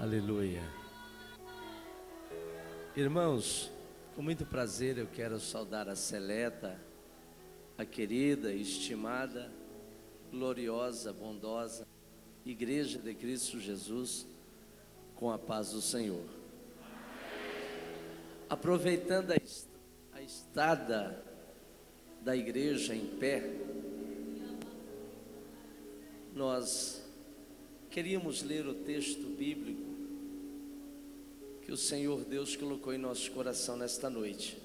Aleluia. Irmãos, com muito prazer eu quero saudar a seleta, a querida, estimada, gloriosa, bondosa Igreja de Cristo Jesus, com a paz do Senhor. Aproveitando a estada da igreja em pé, nós queríamos ler o texto bíblico que o Senhor Deus colocou em nosso coração nesta noite.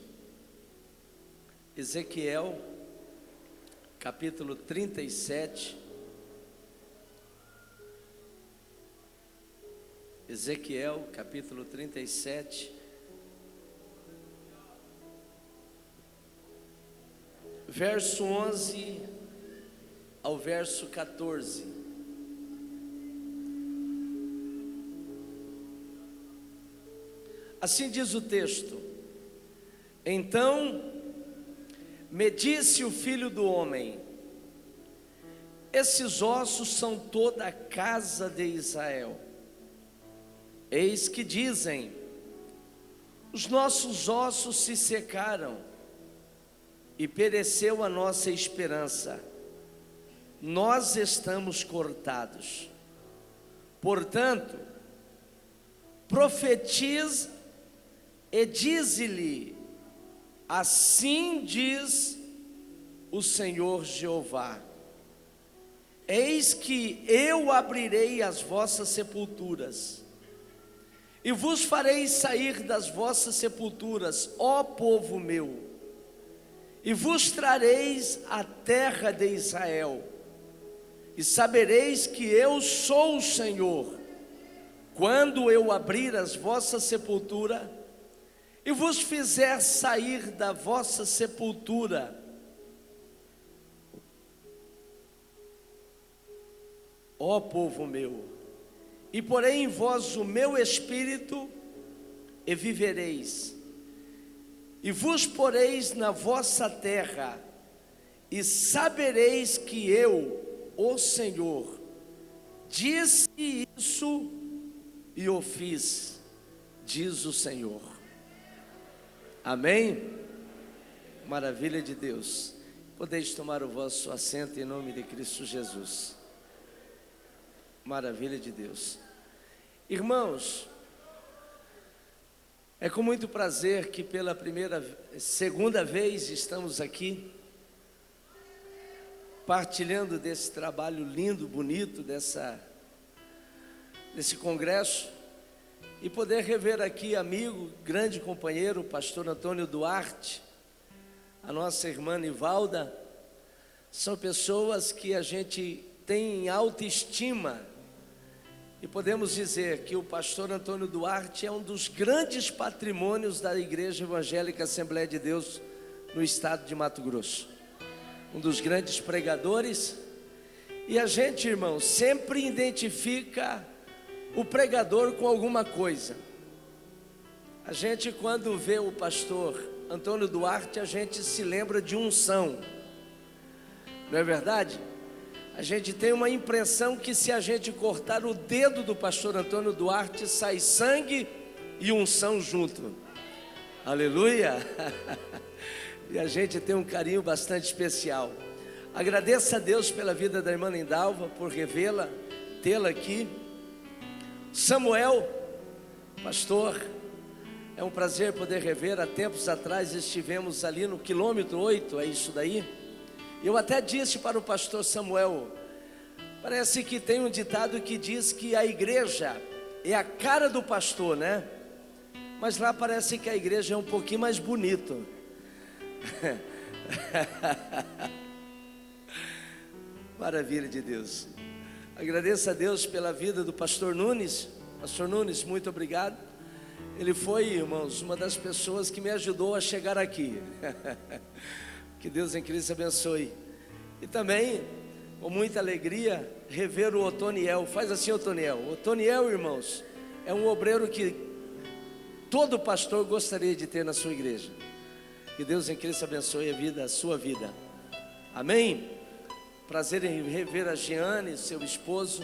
Ezequiel, capítulo 37. Ezequiel, capítulo 37. Verso 11 ao verso 14. Assim diz o texto: Então me disse o filho do homem: esses ossos são toda a casa de Israel. Eis que dizem: os nossos ossos se secaram e pereceu a nossa esperança, nós estamos cortados. Portanto, profetiza e dize-lhe: assim diz o Senhor Jeová: eis que eu abrirei as vossas sepulturas e vos farei sair das vossas sepulturas, ó povo meu, e vos trareis à terra de Israel, e sabereis que eu sou o Senhor, quando eu abrir as vossas sepulturas e vos fizer sair da vossa sepultura, ó povo meu, e porei em vós o meu espírito, e vivereis, e vos poreis na vossa terra, e sabereis que eu, o Senhor, disse isso e o fiz, diz o Senhor. Amém? Maravilha de Deus. Podeis tomar o vosso assento em nome de Cristo Jesus. Maravilha de Deus. Irmãos, é com muito prazer que pela segunda vez estamos aqui partilhando desse trabalho lindo, bonito, desse congresso, e poder rever aqui amigo, grande companheiro, o pastor Antônio Duarte, a nossa irmã Nivalda. São pessoas que a gente tem em autoestima, e podemos dizer que o pastor Antônio Duarte é um dos grandes patrimônios da Igreja Evangélica Assembleia de Deus no estado de Mato Grosso, um dos grandes pregadores. E a gente, irmão, sempre identifica o pregador com alguma coisa. A gente, quando vê o pastor Antônio Duarte, a gente se lembra de unção, não é verdade? A gente tem uma impressão que se a gente cortar o dedo do pastor Antônio Duarte, sai sangue e unção junto. Aleluia! E a gente tem um carinho bastante especial. Agradeço a Deus pela vida da irmã Lindalva, por revê-la, tê-la aqui. Samuel, pastor, é um prazer poder rever. Há tempos atrás estivemos ali no quilômetro 8, é isso daí. Eu até disse para o pastor Samuel, parece que tem um ditado que diz que a igreja é a cara do pastor, né? Mas lá parece que a igreja é um pouquinho mais bonito. Maravilha de Deus. Agradeço a Deus pela vida do pastor Nunes. Pastor Nunes, muito obrigado. Ele foi, irmãos, uma das pessoas que me ajudou a chegar aqui. Que Deus em Cristo abençoe. E também, com muita alegria, rever o Otoniel. Faz assim, Otoniel. Otoniel, irmãos, é um obreiro que todo pastor gostaria de ter na sua igreja. Que Deus em Cristo abençoe a sua vida. Amém? Prazer em rever a Jeane, seu esposo.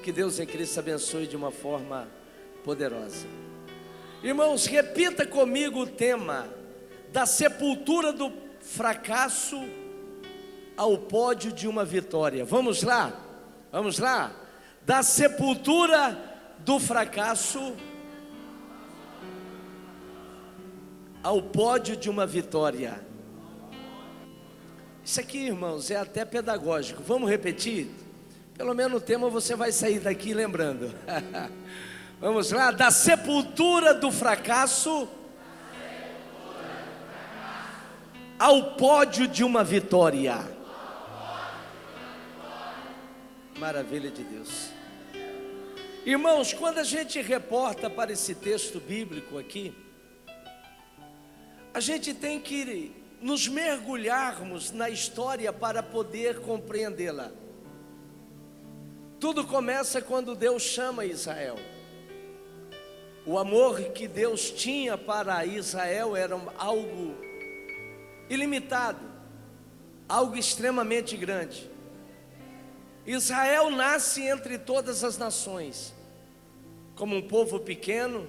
Que Deus em Cristo abençoe de uma forma poderosa. Irmãos, repita comigo o tema: da sepultura do fracasso ao pódio de uma vitória. Vamos lá? Vamos lá? Da sepultura do fracasso ao pódio de uma vitória. Isso aqui, irmãos, é até pedagógico. Vamos repetir? Pelo menos o tema você vai sair daqui lembrando. Vamos lá? Da sepultura do fracasso ao pódio de uma vitória. Maravilha de Deus. Irmãos, quando a gente reporta para esse texto bíblico aqui, a gente tem que nos mergulharmos na história para poder compreendê-la. Tudo começa quando Deus chama Israel. O amor que Deus tinha para Israel era algo ilimitado, algo extremamente grande. Israel nasce entre todas as nações, como um povo pequeno,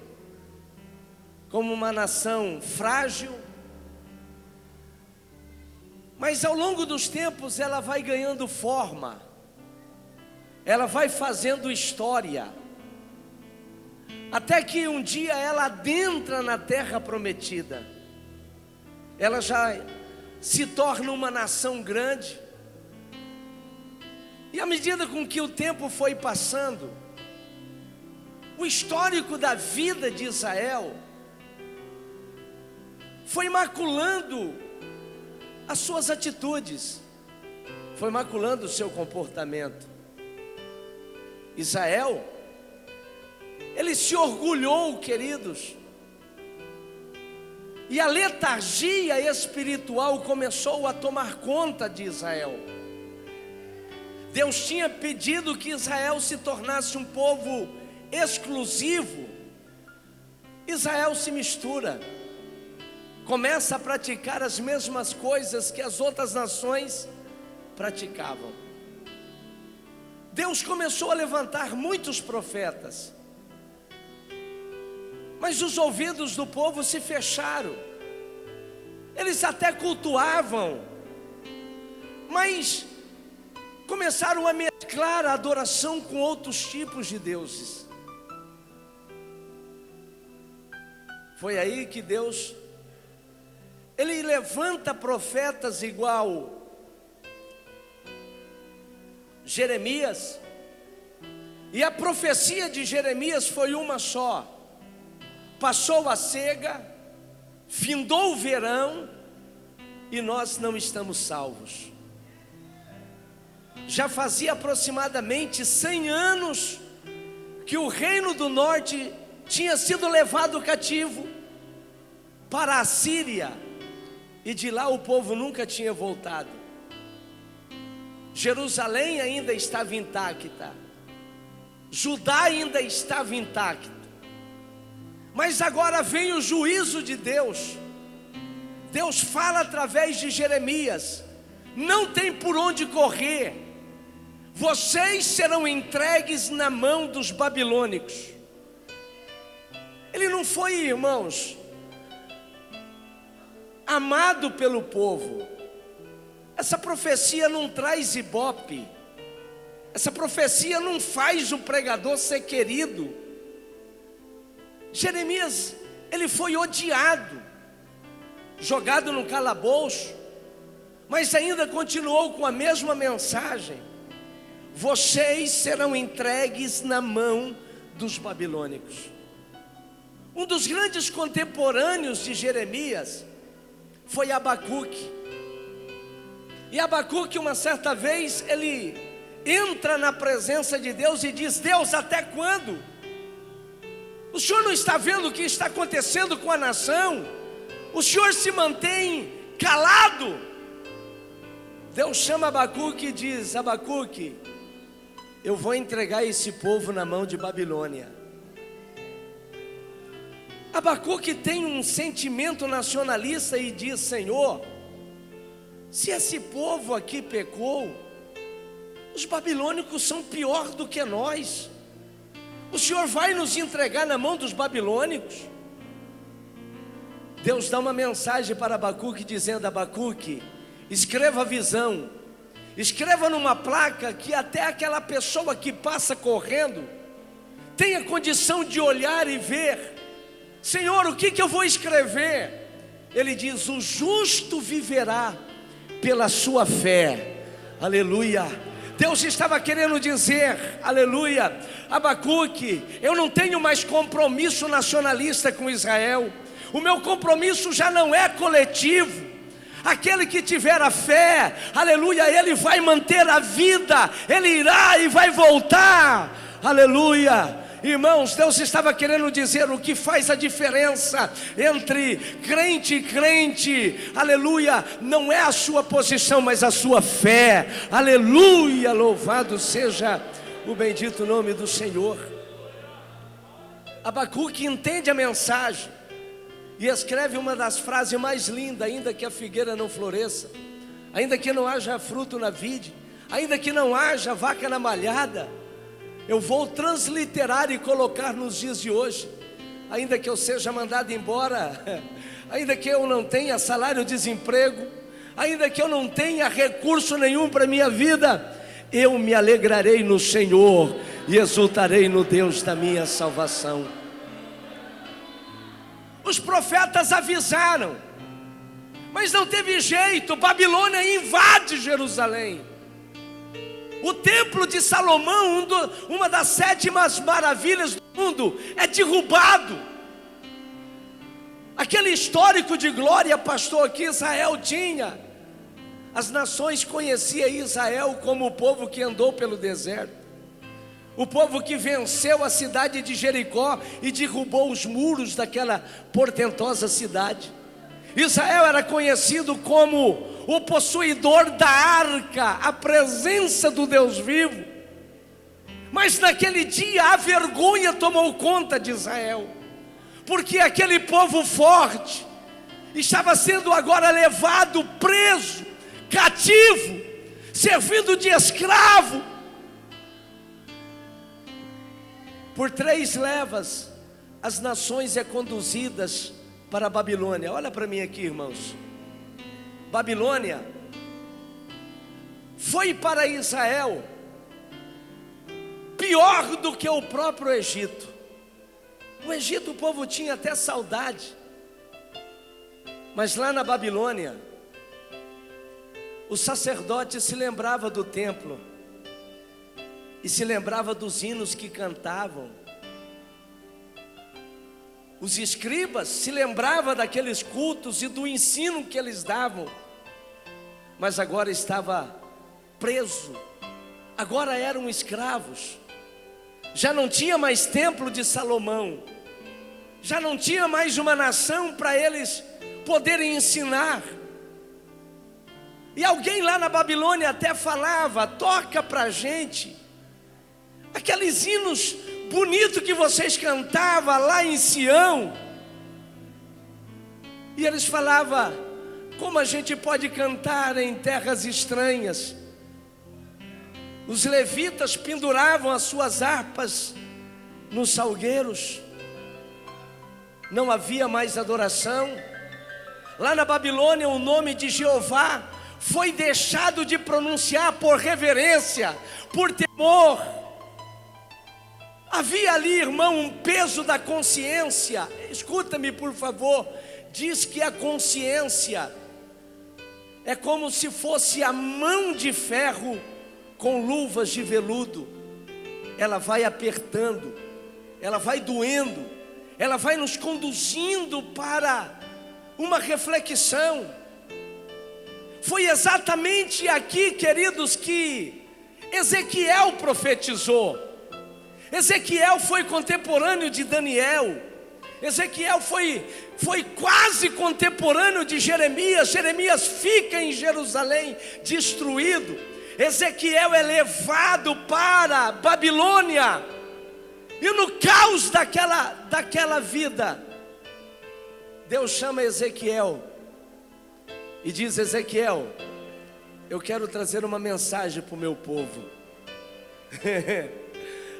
como uma nação frágil, mas ao longo dos tempos ela vai ganhando forma, ela vai fazendo história, até que um dia ela adentra na terra prometida. Ela já se torna uma nação grande, e à medida com que o tempo foi passando, o histórico da vida de Israel foi maculando as suas atitudes, foi maculando o seu comportamento. Israel, ele se orgulhou, queridos, e a letargia espiritual começou a tomar conta de Israel. Deus tinha pedido que Israel se tornasse um povo exclusivo. Israel se mistura, começa a praticar as mesmas coisas que as outras nações praticavam. Deus começou a levantar muitos profetas, mas os ouvidos do povo se fecharam. Eles até cultuavam, mas começaram a mesclar a adoração com outros tipos de deuses. Foi aí que Deus, Ele levanta profetas igual Jeremias, e a profecia de Jeremias foi uma só: passou a cega, findou o verão, e nós não estamos salvos. Já fazia aproximadamente 100 anos que o reino do norte tinha sido levado cativo para a Síria, e de lá o povo nunca tinha voltado. Jerusalém ainda estava intacta, Judá ainda estava intacto, mas agora vem o juízo de Deus. Deus fala através de Jeremias: não tem por onde correr, vocês serão entregues na mão dos babilônicos. Ele não foi, irmãos, amado pelo povo. Essa profecia não traz ibope, essa profecia não faz o pregador ser querido. Jeremias, ele foi odiado, jogado no calabouço, mas ainda continuou com a mesma mensagem: vocês serão entregues na mão dos babilônicos. Um dos grandes contemporâneos de Jeremias foi Abacuque. E Abacuque, uma certa vez, ele entra na presença de Deus e diz: Deus, até quando? O Senhor não está vendo o que está acontecendo com a nação? O Senhor se mantém calado. Deus chama Abacuque e diz: Abacuque, eu vou entregar esse povo na mão de Babilônia. Abacuque tem um sentimento nacionalista e diz: Senhor, se esse povo aqui pecou, Os babilônicos são pior do que nós. O Senhor vai nos entregar na mão dos babilônicos? Deus dá uma mensagem para Abacuque dizendo: Abacuque, escreva a visão, escreva numa placa que até aquela pessoa que passa correndo tenha condição de olhar e ver. Senhor, o que eu vou escrever? Ele diz: o justo viverá pela sua fé. Aleluia. Deus estava querendo dizer, aleluia, Abacuque, eu não tenho mais compromisso nacionalista com Israel. O meu compromisso já não é coletivo. Aquele que tiver a fé, aleluia, ele vai manter a vida, ele irá e vai voltar, aleluia. Irmãos, Deus estava querendo dizer o que faz a diferença entre crente e crente, aleluia, não é a sua posição, mas a sua fé, aleluia, louvado seja o bendito nome do Senhor. Abacuque entende a mensagem e escreve uma das frases mais lindas: ainda que a figueira não floresça, ainda que não haja fruto na vide, ainda que não haja vaca na malhada, eu vou transliterar e colocar nos dias de hoje: ainda que eu seja mandado embora, ainda que eu não tenha salário-desemprego, ainda que eu não tenha recurso nenhum para a minha vida, eu me alegrarei no Senhor e exultarei no Deus da minha salvação. Os profetas avisaram, mas não teve jeito. Babilônia invade Jerusalém. O templo de Salomão, uma das 7 maravilhas do mundo, é derrubado. Aquele histórico de glória, pastor, que Israel tinha. As nações conheciam Israel como o povo que andou pelo deserto, o povo que venceu a cidade de Jericó e derrubou os muros daquela portentosa cidade. Israel era conhecido como o possuidor da arca, a presença do Deus vivo. Mas naquele dia a vergonha tomou conta de Israel, porque aquele povo forte estava sendo agora levado preso, cativo, servindo de escravo. Por 3 levas, as nações conduzidas para a Babilônia. Olha para mim aqui, irmãos. Babilônia foi para Israel pior do que o próprio Egito. O Egito, o povo tinha até saudade, mas lá na Babilônia, o sacerdote se lembrava do templo e se lembrava dos hinos que cantavam. Os escribas se lembravam daqueles cultos e do ensino que eles davam, mas agora estava preso, agora eram escravos. Já não tinha mais templo de Salomão, já não tinha mais uma nação para eles poderem ensinar. E alguém lá na Babilônia até falava: toca para a gente aqueles hinos bonitos que vocês cantavam lá em Sião. E eles falavam: como a gente pode cantar em terras estranhas? Os levitas penduravam as suas harpas nos salgueiros, não havia mais adoração. Lá na Babilônia, o nome de Jeová foi deixado de pronunciar por reverência, por temor. Havia ali, irmão, um peso da consciência. Escuta-me, por favor. Diz que a consciência é como se fosse a mão de ferro com luvas de veludo. Ela vai apertando, ela vai doendo, ela vai nos conduzindo para uma reflexão. Foi exatamente aqui, queridos, que Ezequiel profetizou. Ezequiel foi contemporâneo de Daniel. Ezequiel foi quase contemporâneo de Jeremias. Jeremias fica em Jerusalém destruído. Ezequiel é levado para Babilônia. E no caos daquela vida, Deus chama Ezequiel e diz: Ezequiel, eu quero trazer uma mensagem para o meu povo.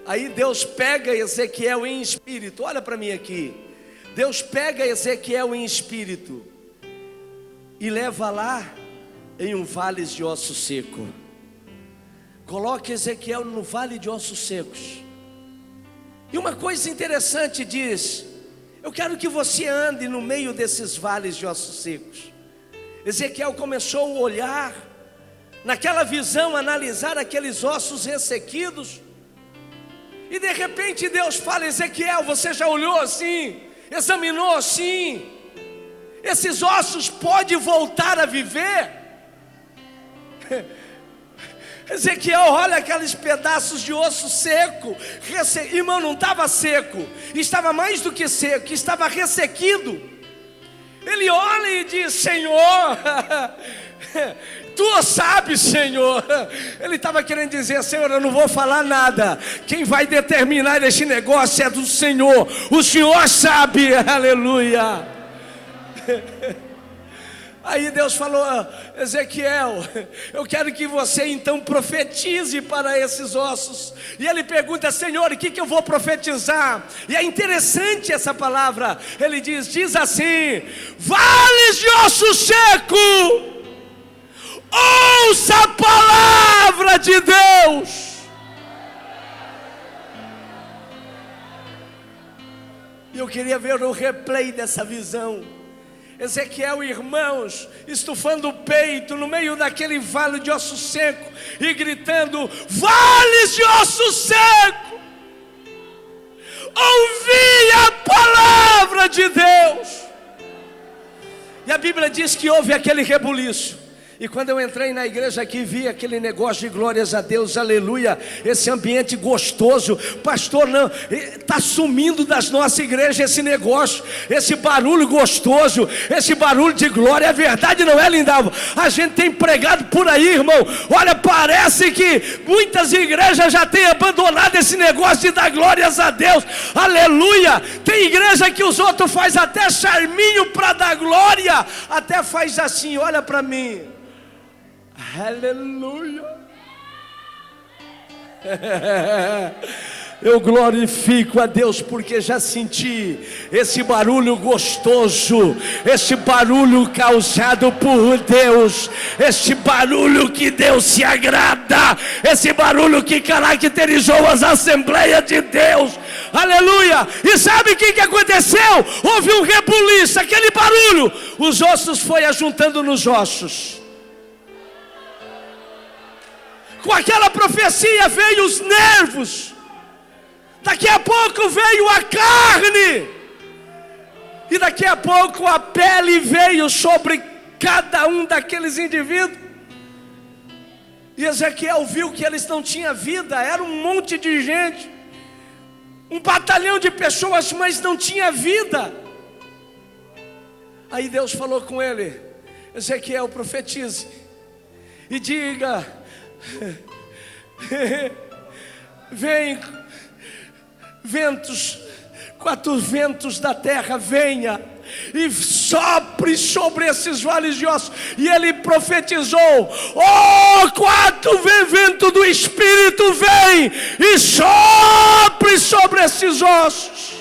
Aí Deus pega Ezequiel em espírito, olha para mim aqui. Deus pega Ezequiel em espírito e leva lá em um vale de ossos secos. Coloca Ezequiel no vale de ossos secos. E uma coisa interessante diz: eu quero que você ande no meio desses vales de ossos secos. Ezequiel começou a olhar, naquela visão, analisar aqueles ossos ressequidos. E de repente Deus fala: Ezequiel, você já olhou assim? Examinou assim? Esses ossos podem voltar a viver? Ezequiel olha aqueles pedaços de osso seco. Irmão, não estava seco, estava mais do que seco, estava ressequido. Ele olha e diz: Senhor, Tu sabes, Senhor. Ele estava querendo dizer: Senhor, eu não vou falar nada, quem vai determinar esse negócio é do Senhor. O Senhor sabe, aleluia. Aí Deus falou: Ezequiel, eu quero que você então profetize para esses ossos. E ele pergunta: Senhor, o que eu vou profetizar? E é interessante essa palavra. Ele diz assim: vales de osso seco, ouça a palavra de Deus. E eu queria ver o replay dessa visão. Ezequiel, irmãos, estufando o peito no meio daquele vale de osso seco e gritando: vales de osso seco, ouvi a palavra de Deus. E a Bíblia diz que houve aquele rebuliço. E quando eu entrei na igreja aqui, vi aquele negócio de glórias a Deus, aleluia, esse ambiente gostoso. Pastor, não, está sumindo das nossas igrejas esse negócio, esse barulho gostoso, esse barulho de glória. É verdade, não é, Lindalva? A gente tem pregado por aí, irmão. Olha, parece que muitas igrejas já têm abandonado esse negócio de dar glórias a Deus, aleluia. Tem igreja que os outros faz até charminho para dar glória, até faz assim, olha para mim. Aleluia. Eu glorifico a Deus porque já senti esse barulho gostoso, esse barulho causado por Deus, esse barulho que Deus se agrada, esse barulho que caracterizou as assembleias de Deus, aleluia. E sabe o que aconteceu? Houve um rebuliço, aquele barulho, os ossos foi ajuntando nos ossos. Com aquela profecia veio os nervos, daqui a pouco veio a carne, e daqui a pouco a pele veio sobre cada um daqueles indivíduos. E Ezequiel viu que eles não tinham vida, era um monte de gente, um batalhão de pessoas, mas não tinha vida. Aí Deus falou com ele: Ezequiel, profetize e diga: vem ventos, 4 ventos da terra, venha e sopre sobre esses vales de ossos. E ele profetizou: 4 ventos do Espírito, vem e sopre sobre esses ossos.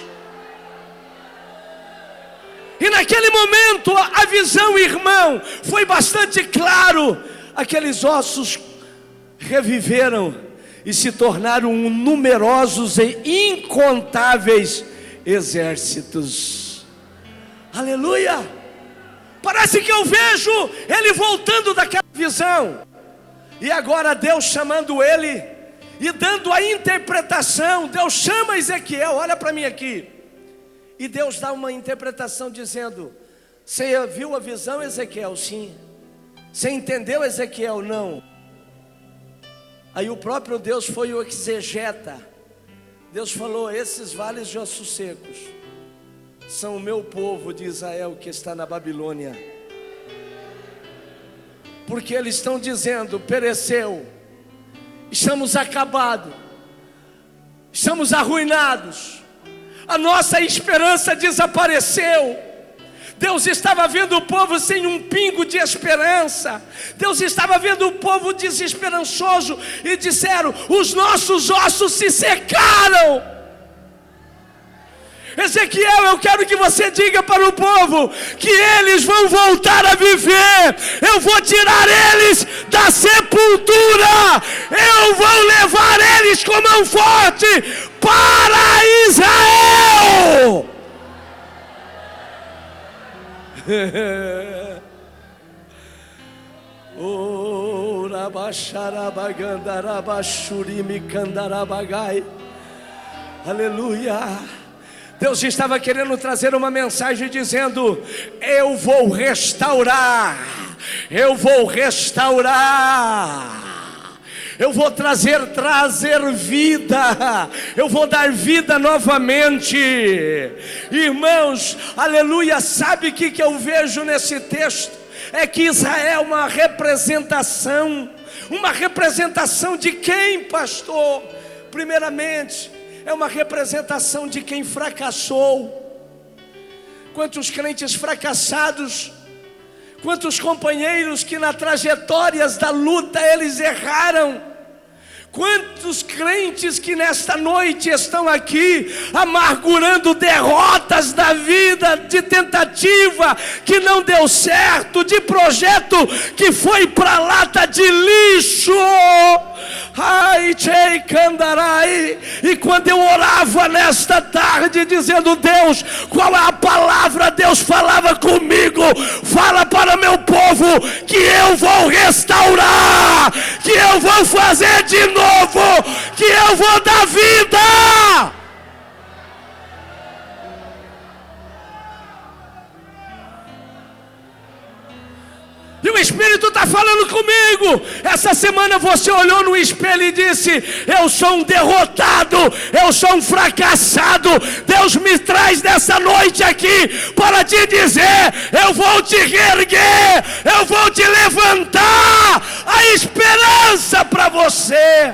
E naquele momento a visão, irmão, foi bastante claro. Aqueles ossos reviveram e se tornaram numerosos e incontáveis exércitos. Aleluia. Parece que eu vejo ele voltando daquela visão, e agora Deus chamando ele e dando a interpretação. Deus chama Ezequiel, olha para mim aqui, e Deus dá uma interpretação dizendo: você viu a visão, Ezequiel? Sim. Você entendeu, Ezequiel? Não. Aí o próprio Deus foi o exegeta. Deus falou: esses vales de ossos secos são o meu povo de Israel que está na Babilônia. Porque eles estão dizendo: pereceu, estamos acabados, estamos arruinados, a nossa esperança desapareceu. Deus estava vendo o povo sem um pingo de esperança. Deus estava vendo o povo desesperançoso. E disseram: os nossos ossos se secaram. Ezequiel, eu quero que você diga para o povo que eles vão voltar a viver. Eu vou tirar eles da sepultura. Eu vou levar eles com mão forte para Israel. Aleluia. Deus estava querendo trazer uma mensagem dizendo: eu vou restaurar, eu vou restaurar. Eu vou trazer vida, eu vou dar vida novamente. Irmãos, aleluia, sabe o que eu vejo nesse texto? É que Israel é uma representação de quem, pastor? Primeiramente, é uma representação de quem fracassou. Quantos crentes fracassados, quantos companheiros que na trajetórias da luta eles erraram. Quantos crentes que nesta noite estão aqui amargurando derrotas da vida, de tentativa que não deu certo, de projeto que foi para lata de lixo. Ai, Tchei Kandarai. E quando eu orava nesta tarde dizendo: Deus, qual é a palavra? Deus falava comigo: fala para meu povo que eu vou restaurar, que eu vou fazer de novo, que eu vou dar vida. E o Espírito está falando comigo. Essa semana você olhou no espelho e disse: eu sou um derrotado, eu sou um fracassado. Deus me traz nessa noite aqui para te dizer: eu vou te reerguer, eu vou te levantar a esperança para você.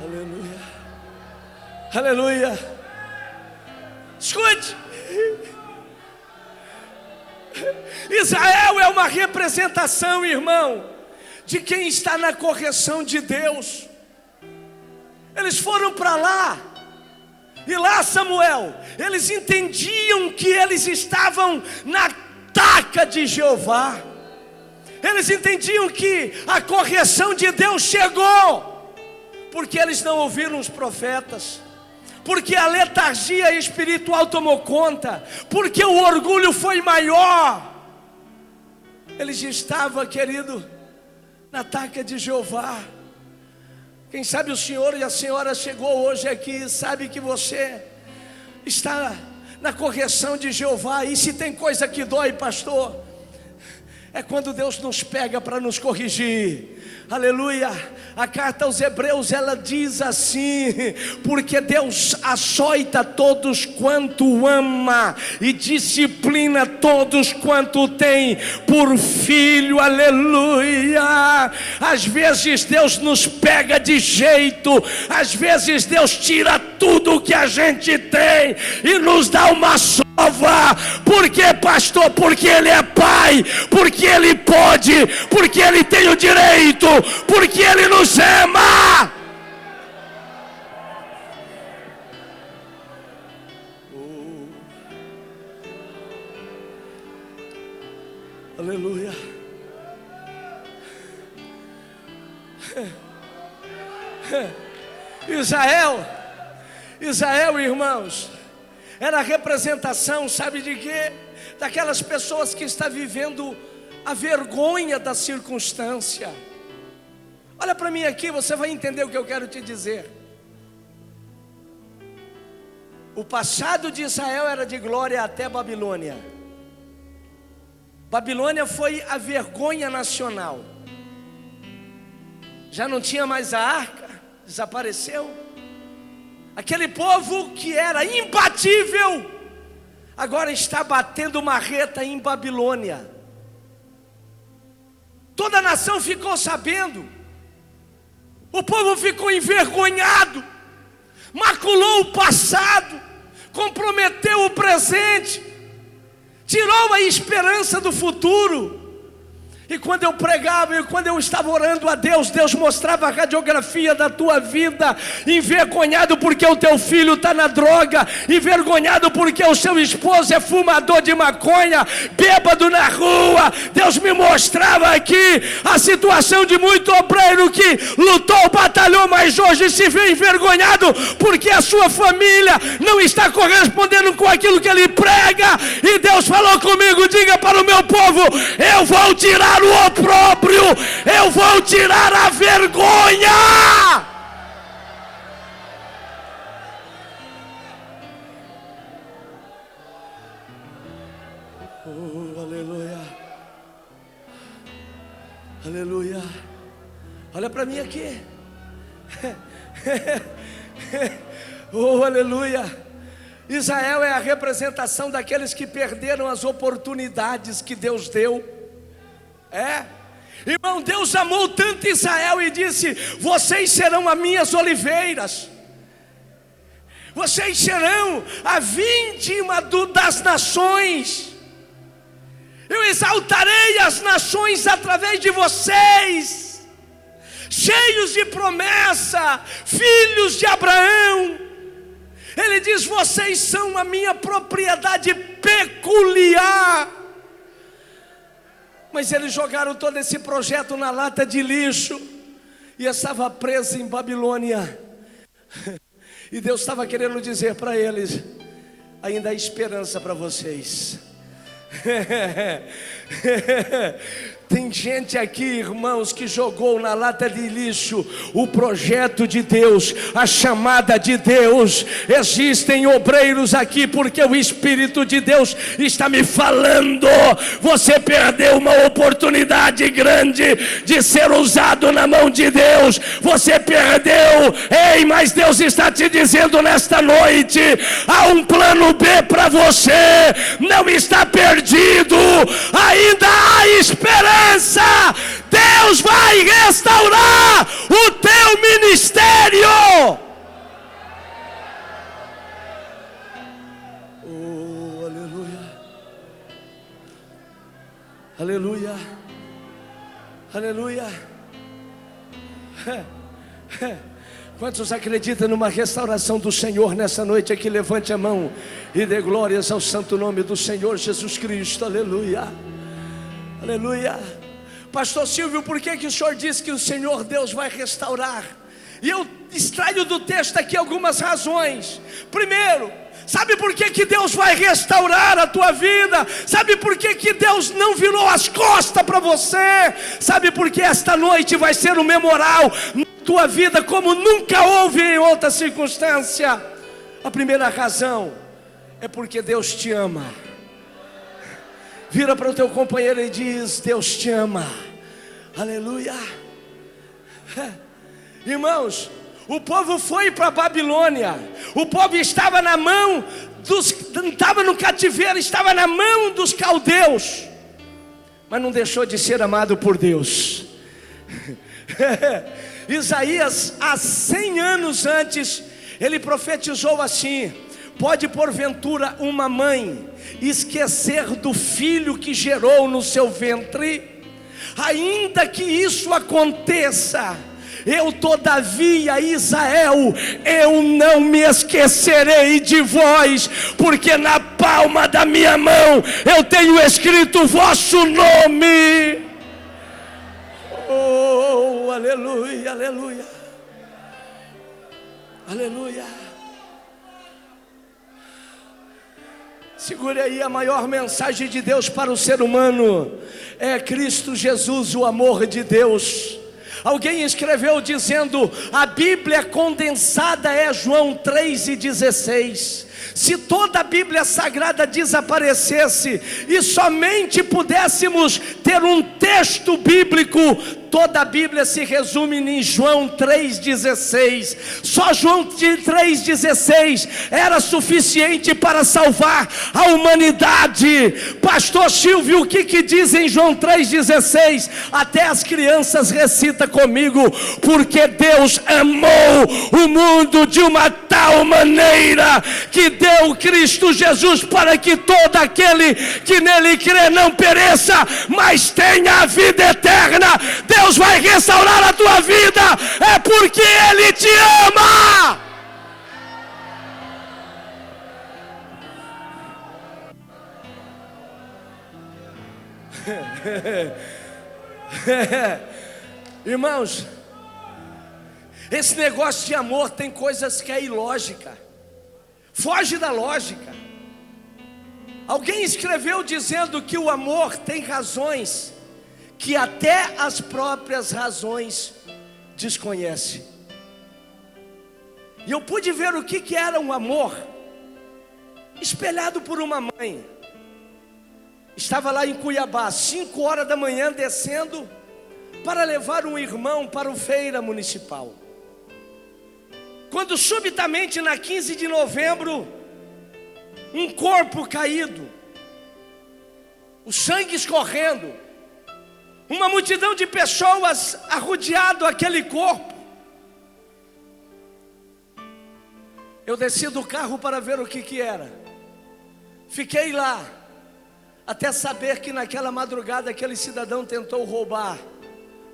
Aleluia. Aleluia. Escute. Israel é uma representação, irmão, de quem está na correção de Deus. Eles foram para lá. E lá, Samuel, eles entendiam que eles estavam na taca de Jeová. Eles entendiam que a correção de Deus chegou, porque eles não ouviram os profetas, porque a letargia espiritual tomou conta, porque o orgulho foi maior. Eles estavam, querido, na taca de Jeová. Quem sabe o senhor e a senhora chegou hoje aqui e sabe que você está na correção de Jeová. E se tem coisa que dói, pastor, é quando Deus nos pega para nos corrigir. Aleluia. A carta aos Hebreus, ela diz assim: porque Deus açoita todos quanto ama e disciplina todos quanto tem por filho. Aleluia. Às vezes Deus nos pega de jeito, às vezes Deus tira tudo o que a gente tem e nos dá uma sova. Por quê, pastor? Porque Ele é Pai, porque Ele pode, porque Ele tem o direito, porque Ele nos ama. Aleluia. Israel, irmãos, era a representação, sabe de quê? Daquelas pessoas que estão vivendo a vergonha da circunstância. Olha para mim aqui, você vai entender o que eu quero te dizer. O passado de Israel era de glória até Babilônia. Babilônia foi a vergonha nacional. Já não tinha mais a arca, desapareceu. Aquele povo que era imbatível, agora está batendo marreta em Babilônia. Toda a nação ficou sabendo. O povo ficou envergonhado, maculou o passado, comprometeu o presente, tirou a esperança do futuro. E quando eu pregava, e quando eu estava orando a Deus, Deus mostrava a radiografia da tua vida. Envergonhado porque o teu filho está na droga, envergonhado porque o seu esposo é fumador de maconha, bêbado na rua. Deus me mostrava aqui a situação de muito obreiro que lutou, batalhou, mas hoje se vê envergonhado porque a sua família não está correspondendo com aquilo que ele prega. E Deus falou comigo: diga para o meu povo, eu vou tirar o opróbrio, eu vou tirar a vergonha. Oh, aleluia, aleluia. Olha para mim aqui. Oh, aleluia. Israel é a representação daqueles que perderam as oportunidades que Deus deu. Irmão, Deus amou tanto Israel e disse: vocês serão as minhas oliveiras, vocês serão a vindima das nações, eu exaltarei as nações através de vocês, cheios de promessa, filhos de Abraão. Ele diz: vocês são a minha propriedade peculiar. Mas eles jogaram todo esse projeto na lata de lixo e estava preso em Babilônia. E Deus estava querendo dizer para eles: ainda há esperança para vocês. Tem gente aqui, irmãos, que jogou na lata de lixo o projeto de Deus, a chamada de Deus. Existem obreiros aqui, porque o Espírito de Deus está me falando: você perdeu uma oportunidade grande de ser usado na mão de Deus. Você perdeu. Ei, mas Deus está te dizendo nesta noite: há um plano B para você. Não está perdido, ainda há esperança. Deus vai restaurar o teu ministério. Oh, aleluia, aleluia, aleluia. Quantos acreditam numa restauração do Senhor nessa noite aqui? Levante a mão e dê glórias ao santo nome do Senhor Jesus Cristo. Aleluia, aleluia. Pastor Silvio, por que o senhor diz que o Senhor Deus vai restaurar? E eu extraio do texto aqui algumas razões. Primeiro, sabe por que Deus vai restaurar a tua vida? Sabe por que Deus não virou as costas para você? Sabe por que esta noite vai ser um memorial na tua vida como nunca houve em outra circunstância? A primeira razão é porque Deus te ama. Vira para o teu companheiro e diz: Deus te ama. Aleluia. Irmãos, o povo foi para a Babilônia. O povo estava na mão estava no cativeiro, estava na mão dos caldeus, mas não deixou de ser amado por Deus. Isaías, há 100 anos antes, ele profetizou assim: pode porventura uma mãe esquecer do filho que gerou no seu ventre? Ainda que isso aconteça, eu todavia, Israel, eu não me esquecerei de vós, porque na palma da minha mão eu tenho escrito o vosso nome. Oh, aleluia, aleluia, aleluia. Segure aí, a maior mensagem de Deus para o ser humano é Cristo Jesus, o amor de Deus. Alguém escreveu dizendo: a Bíblia condensada é João 3:16. se toda a Bíblia Sagrada desaparecesse e somente pudéssemos ter um texto bíblico, toda a Bíblia se resume em João 3,16. Só João 3,16 era suficiente para salvar a humanidade. Pastor Silvio, o que diz em João 3,16? Até as crianças recita comigo: porque Deus amou o mundo de uma tal maneira que deu Cristo Jesus, para que todo aquele que nele crê não pereça, mas tenha a vida eterna. Deus vai restaurar a tua vida, é porque Ele te ama. Irmãos, esse negócio de amor tem coisas que é ilógica, foge da lógica. Alguém escreveu dizendo que o amor tem razões que até as próprias razões desconhece. E eu pude ver o que era um amor espelhado por uma mãe. Estava lá em Cuiabá, 5 horas da manhã, descendo para levar um irmão para o feira municipal, quando subitamente na 15 de novembro, um corpo caído, o sangue escorrendo, uma multidão de pessoas arrodeado aquele corpo. Eu desci do carro para ver o que era. Fiquei lá até saber que naquela madrugada aquele cidadão tentou roubar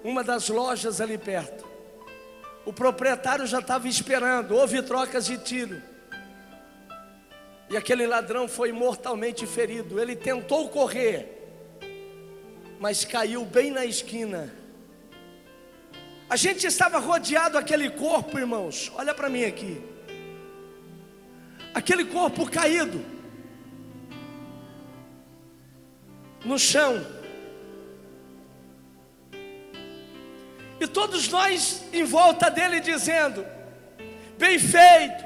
uma das lojas ali perto. O proprietário já estava esperando, houve trocas de tiro, e aquele ladrão foi mortalmente ferido. Ele tentou correr, mas caiu bem na esquina. A gente estava rodeado aquele corpo, irmãos, olha para mim aqui, aquele corpo caído no chão, e todos nós em volta dele dizendo: bem feito,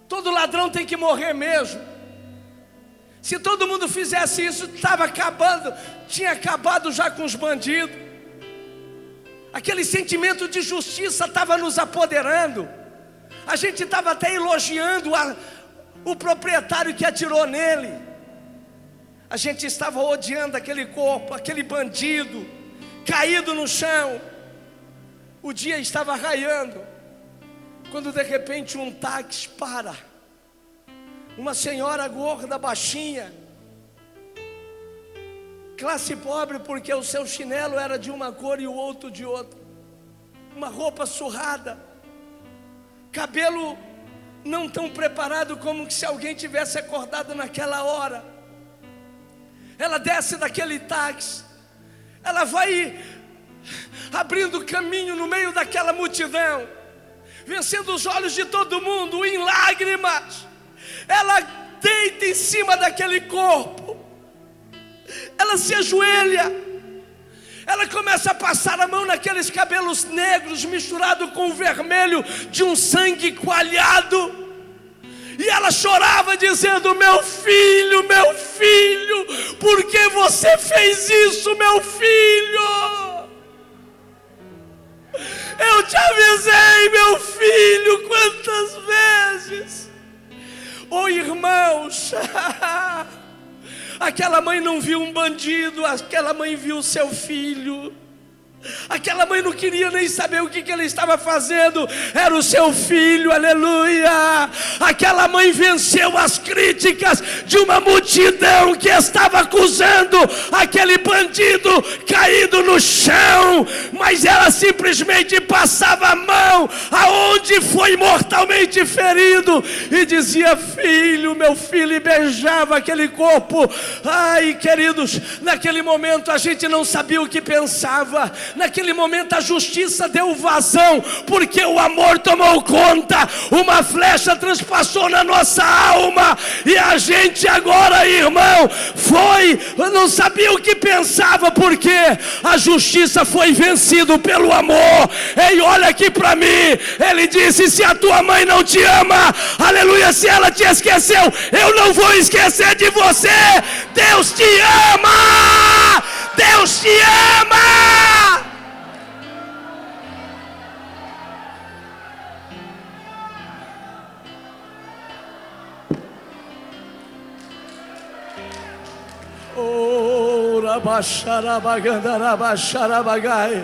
todo ladrão tem que morrer mesmo. Se todo mundo fizesse isso, estava acabando, tinha acabado já com os bandidos. Aquele sentimento de justiça estava nos apoderando. A gente estava até elogiando o proprietário que atirou nele. A gente estava odiando aquele corpo, aquele bandido caído no chão. O dia estava raiando, quando de repente um táxi para. Uma senhora gorda, baixinha, classe pobre, porque o seu chinelo era de uma cor e o outro de outra, uma roupa surrada, cabelo não tão preparado como se alguém tivesse acordado naquela hora. Ela desce daquele táxi, ela vai abrindo caminho no meio daquela multidão, vencendo os olhos de todo mundo, em lágrimas. Ela deita em cima daquele corpo, ela se ajoelha, ela começa a passar a mão naqueles cabelos negros misturado com o vermelho de um sangue coalhado, e ela chorava dizendo: meu filho, por que você fez isso, meu filho? Eu te avisei, meu filho, quantas vezes. Oh, irmãos, aquela mãe não viu um bandido, aquela mãe viu o seu filho. Aquela mãe não queria nem saber o que ele estava fazendo, era o seu filho, aleluia. Aquela mãe venceu as críticas de uma multidão que estava acusando aquele bandido caído no chão, mas ela simplesmente passava a mão aonde foi mortalmente ferido e dizia: filho, meu filho, e beijava aquele corpo. Ai, queridos, naquele momento a gente não sabia o que pensava. Naquele momento a justiça deu vazão, porque o amor tomou conta. Uma flecha transpassou na nossa alma, e a gente agora, irmão, não sabia o que pensava, porque a justiça foi foi vencido pelo amor. Ei, olha aqui para mim. Ele disse: se a tua mãe não te ama, aleluia, se ela te esqueceu, eu não vou esquecer de você. Deus te ama! Deus te ama! Oh, rabaxarabagandarabacharabagai.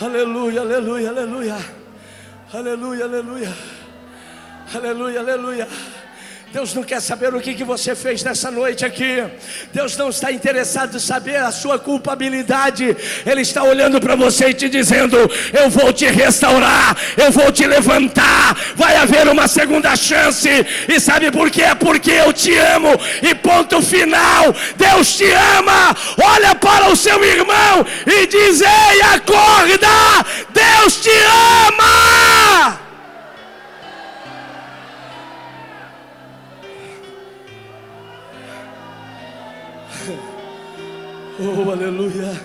Aleluia, aleluia, aleluia. Aleluia, aleluia. Aleluia, aleluia. Deus não quer saber o que você fez nessa noite aqui. Deus não está interessado em saber a sua culpabilidade. Ele está olhando para você e te dizendo: eu vou te restaurar, eu vou te levantar, vai haver uma segunda chance. E sabe por quê? Porque eu te amo. E ponto final. Deus te ama. Olha para o seu irmão e diz: ei, acorda, Deus te ama. Oh, aleluia,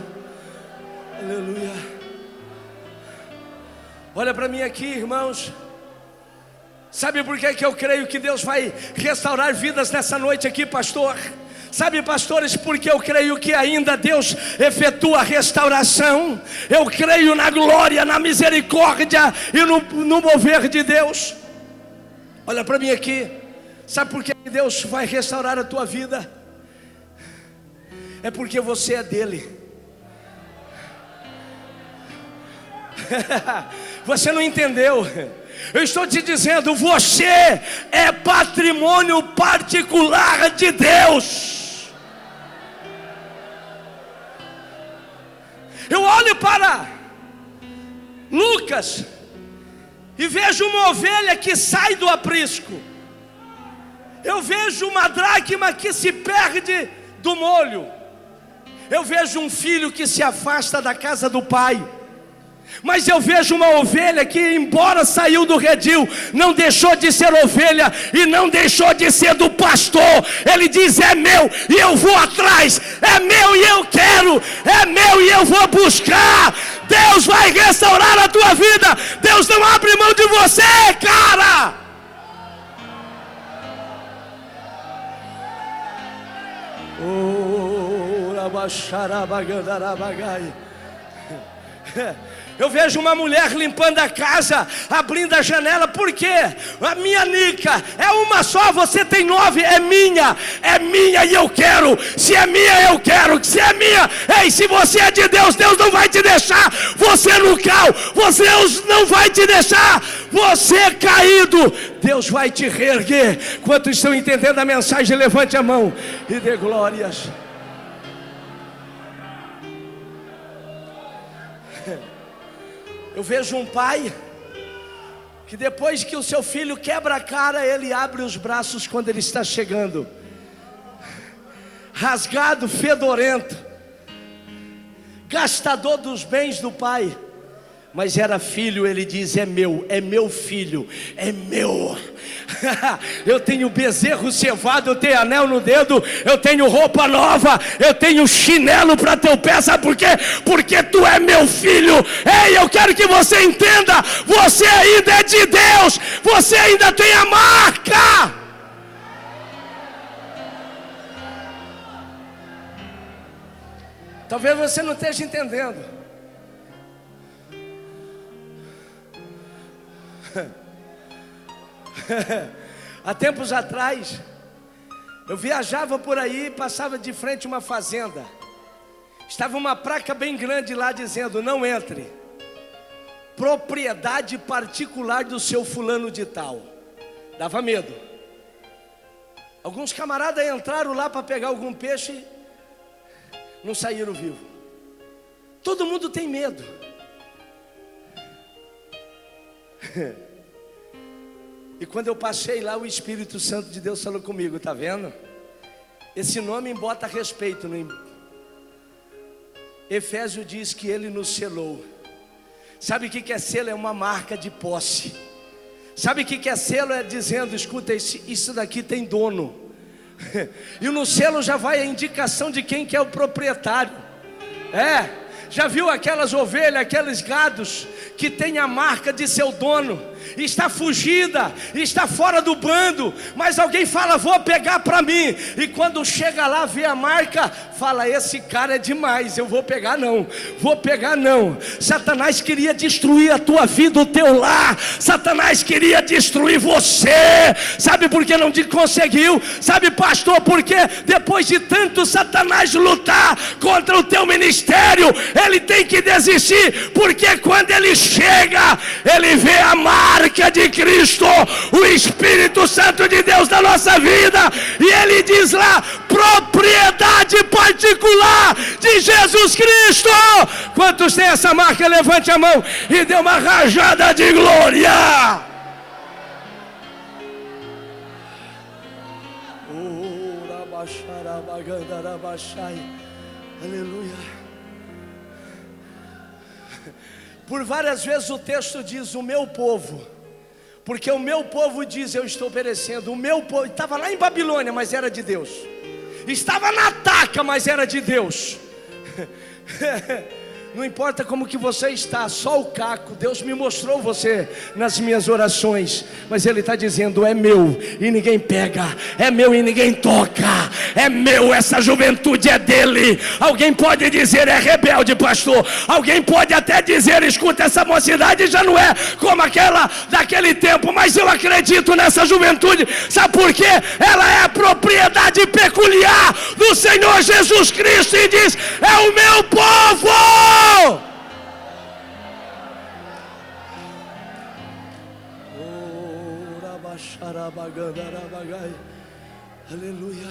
aleluia. Olha para mim aqui, irmãos. Sabe por que eu creio que Deus vai restaurar vidas nessa noite aqui, pastor? Sabe, pastores, porque eu creio que ainda Deus efetua a restauração. Eu creio na glória, na misericórdia e no mover de Deus. Olha para mim aqui. Sabe por que Deus vai restaurar a tua vida? É porque você é dele. Você não entendeu. Eu estou te dizendo, você é patrimônio particular de Deus. Eu olho para Lucas e vejo uma ovelha que sai do aprisco. Eu vejo uma dracma que se perde do molho. Eu vejo um filho que se afasta da casa do pai. Mas eu vejo uma ovelha que, embora saiu do redil, não deixou de ser ovelha e não deixou de ser do pastor. Ele diz: é meu e eu vou atrás, é meu e eu quero, é meu e eu vou buscar. Deus vai restaurar a tua vida. Deus não abre mão de você, cara. Eu vejo uma mulher limpando a casa, abrindo a janela. Por quê? A minha nica é uma só, você tem 9. É minha e eu quero. Se é minha, eu quero. Se é minha, ei, se você é de Deus, Deus não vai te deixar você no cal. Deus não vai te deixar você caído. Deus vai te reerguer. Quantos estão entendendo a mensagem? Levante a mão e dê glórias. Eu vejo um pai que depois que o seu filho quebra a cara, ele abre os braços quando ele está chegando, rasgado, fedorento, gastador dos bens do pai. Mas era filho, ele diz: é meu filho, é meu. Eu tenho bezerro cevado, eu tenho anel no dedo, eu tenho roupa nova, eu tenho chinelo para teu pé. Sabe por quê? Porque tu é meu filho. Ei, eu quero que você entenda, você ainda é de Deus, você ainda tem a marca. Talvez você não esteja entendendo. Há tempos atrás, eu viajava por aí, passava de frente a uma fazenda. Estava uma placa bem grande lá dizendo: não entre, propriedade particular do seu fulano de tal. Dava medo. Alguns camaradas entraram lá para pegar algum peixe e não saíram vivos. Todo mundo tem medo. E quando eu passei lá, o Espírito Santo de Deus falou comigo: tá vendo? Esse nome bota respeito no Efésio diz que ele nos selou. Sabe o que é selo? É uma marca de posse. Sabe o que é selo? É dizendo: escuta, isso daqui tem dono. E no selo já vai a indicação de quem que é o proprietário. Já viu aquelas ovelhas, aqueles gados que tem a marca de seu dono, está fugida, está fora do bando, mas alguém fala, vou pegar para mim, e quando chega lá, vê a marca, fala, esse cara é demais, eu vou pegar não. Satanás queria destruir a tua vida, o teu lar. Satanás queria destruir você. Sabe por que não conseguiu? Sabe, pastor, porque depois de tanto Satanás lutar contra o teu ministério, ele tem que desistir, porque quando ele chega, ele vê a marca de Cristo, o Espírito Santo de Deus na nossa vida, e ele diz lá, propriedade particular de Jesus Cristo. Quantos têm essa marca? Levante a mão e dê uma rajada de glória. Aleluia. Por várias vezes o texto diz o meu povo, porque o meu povo diz, eu estou perecendo. O meu povo estava lá em Babilônia, mas era de Deus. Estava na taca, mas era de Deus. Não importa como que você está, só o caco. Deus me mostrou você nas minhas orações, mas Ele está dizendo, é meu e ninguém pega, é meu e ninguém toca, é meu, essa juventude é dele. Alguém pode dizer, é rebelde, pastor. Alguém pode até dizer, escuta, essa mocidade já não é como aquela daquele tempo, mas eu acredito nessa juventude. Sabe por quê? Ela é propriedade peculiar do Senhor Jesus Cristo, e diz, é o meu povo. Aleluia.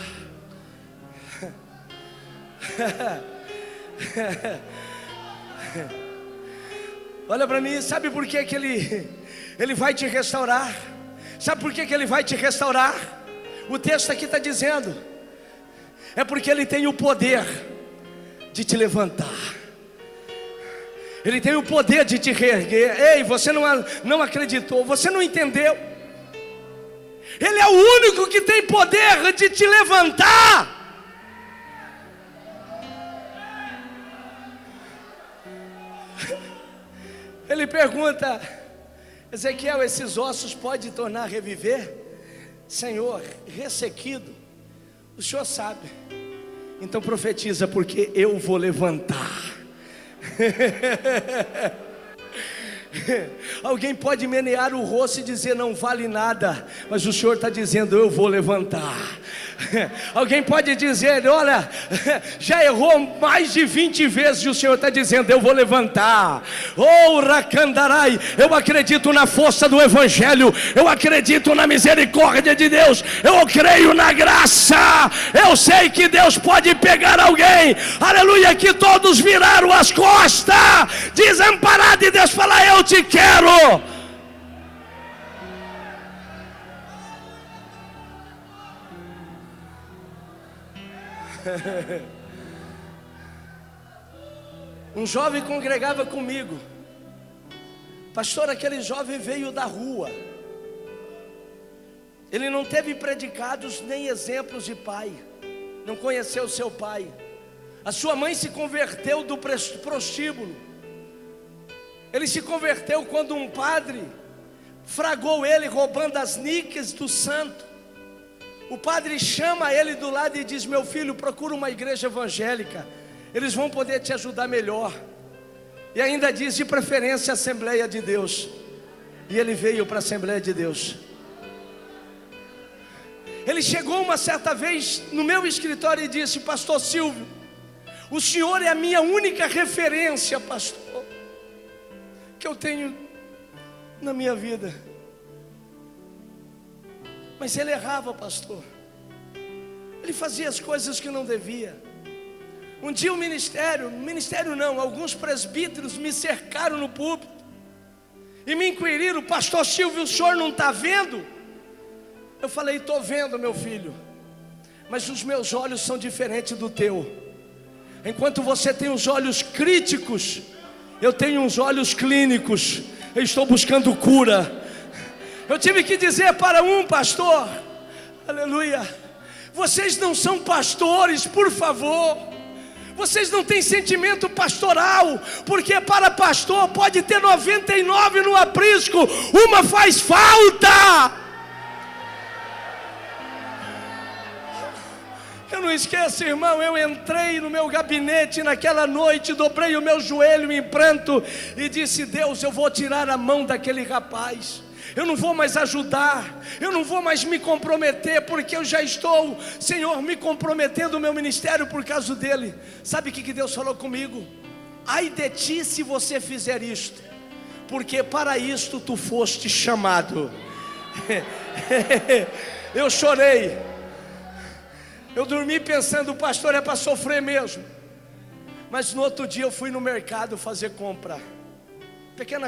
Olha para mim, sabe por que ele vai te restaurar? Sabe por que ele vai te restaurar? O texto aqui está dizendo, é porque ele tem o poder de te levantar. Ele tem o poder de te reerguer. Ei, você não acreditou, você não entendeu. Ele é o único que tem poder de te levantar. Ele pergunta, Ezequiel, esses ossos podem tornar a reviver? Senhor, ressequido, o Senhor sabe. Então profetiza, porque eu vou levantar. Alguém pode menear o rosto e dizer não vale nada, mas o Senhor está dizendo eu vou levantar. Alguém pode dizer, olha, já errou mais de 20 vezes, e o Senhor está dizendo eu vou levantar. Oh, Racandarai, eu acredito na força do Evangelho, eu acredito na misericórdia de Deus, eu creio na graça. Eu sei que Deus pode pegar alguém, aleluia, que todos viraram as costas, desamparado, e Deus fala, eu te quero. Um jovem congregava comigo. Pastor, aquele jovem veio da rua. Ele não teve predicados nem exemplos de pai. Não conheceu seu pai. A sua mãe se converteu do prostíbulo. Ele se converteu quando um padre fragou ele roubando as níqueis do santo. O padre chama ele do lado e diz, meu filho, procura uma igreja evangélica, eles vão poder te ajudar melhor. E ainda diz, de preferência, a Assembleia de Deus. E ele veio para a Assembleia de Deus. Ele chegou uma certa vez no meu escritório e disse, pastor Silvio, o senhor é a minha única referência, pastor, que eu tenho na minha vida. Mas ele errava, pastor. Ele fazia as coisas que não devia. Um dia o ministério não, alguns presbíteros me cercaram no púlpito e me inquiriram, pastor Silvio, o senhor não está vendo? Eu falei, estou vendo, meu filho, mas os meus olhos são diferentes do teu. Enquanto você tem os olhos críticos, eu tenho os olhos clínicos. Eu estou buscando cura. Eu tive que dizer para um pastor, aleluia, vocês não são pastores, por favor. Vocês não têm sentimento pastoral, porque para pastor pode ter 99 no aprisco, uma faz falta. Eu não esqueço, irmão, eu entrei no meu gabinete naquela noite, dobrei o meu joelho em pranto e disse: Deus, eu vou tirar a mão daquele rapaz, eu não vou mais ajudar, eu não vou mais me comprometer, porque eu já estou, Senhor, me comprometendo o meu ministério por causa dele. Sabe o que Deus falou comigo? Ai de ti se você fizer isto, porque para isto tu foste chamado. Eu chorei. Eu dormi pensando, o pastor é para sofrer mesmo. Mas no outro dia eu fui no mercado fazer compra. Pequena